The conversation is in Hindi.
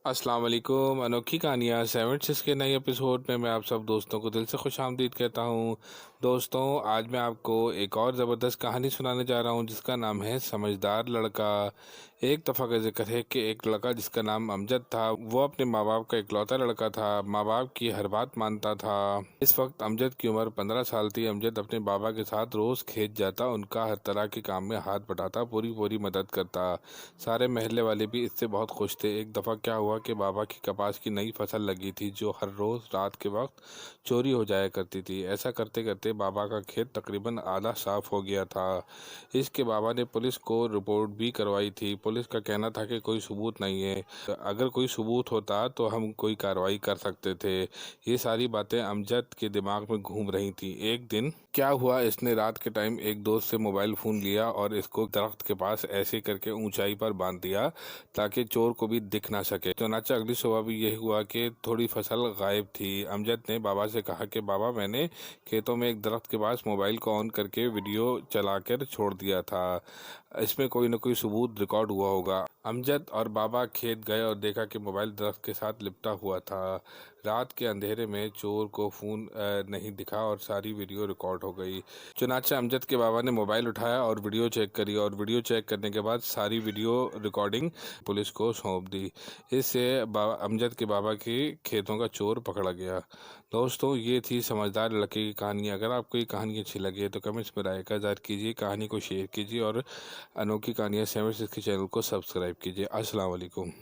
अस्सलाम वालेकुम। अनोखी कहानियाँ 76 के नए एपिसोड में मैं आप सब दोस्तों को दिल से खुश आमदीद कहता हूँ। दोस्तों, आज मैं आपको एक और ज़बरदस्त कहानी सुनाने जा रहा हूँ जिसका नाम है समझदार लड़का। एक दफ़ा का जिक्र है कि एक लड़का जिसका नाम अमजद था, वो अपने माँ बाप का इकलौता लड़का था। माँ बाप की हर बात मानता था। इस वक्त अमजद की उम्र 15 साल थी। अमजद अपने बाबा के साथ रोज़ खेत जाता, उनका हर तरह के काम में हाथ बटाता, पूरी पूरी मदद करता। सारे महल्ले वाले भी इससे बहुत खुश थे। एक दफ़ा क्या हुआ कि बाबा की कपास की नई फसल लगी थी जो हर रोज़ रात के वक्त चोरी हो जाया करती थी। ऐसा करते करते बाबा का खेत तकरीबन आधा साफ हो गया था। इसके बाबा ने पुलिस को रिपोर्ट भी करवाई थी। पुलिस का कहना था कि कोई सबूत नहीं है, अगर कोई सबूत होता तो हम कोई कार्रवाई कर सकते थे। ये सारी बातें अमजद के दिमाग में घूम रही थी। एक दिन क्या हुआ, इसने रात के टाइम एक दोस्त से मोबाइल फ़ोन लिया और इसको दरख्त के पास ऐसे करके ऊंचाई पर बांध दिया ताकि चोर को भी दिख ना सके। चुनाचा अगली सुबह भी यही हुआ कि थोड़ी फसल गायब थी। अमजद ने बाबा से कहा कि बाबा, मैंने खेतों में एक दरख्त के पास मोबाइल को ऑन करके वीडियो चलाकर छोड़ दिया था, इसमें कोई न कोई सबूत रिकॉर्ड हुआ होगा। अमजद और बाबा खेत गए और देखा कि मोबाइल दरख्त के साथ लिपटा हुआ था। रात के अंधेरे में चोर को फ़ोन नहीं दिखा और सारी वीडियो रिकॉर्ड हो गई। चुनाचा अमजद के बाबा ने मोबाइल उठाया और वीडियो चेक करी, और वीडियो चेक करने के बाद सारी वीडियो रिकॉर्डिंग पुलिस को सौंप दी। इससे अमजद के बाबा की खेतों का चोर पकड़ा गया। दोस्तों, ये थी समझदार लड़के की कहानी। अगर आपको ये कहानी अच्छी लगी तो कमेंट्स में राय का इज़हार कीजिए, कहानी को शेयर कीजिए और अनोखी कहानियाँ 76 के चैनल को सब्सक्राइब कीजिए। अस्सलाम वालेकुम।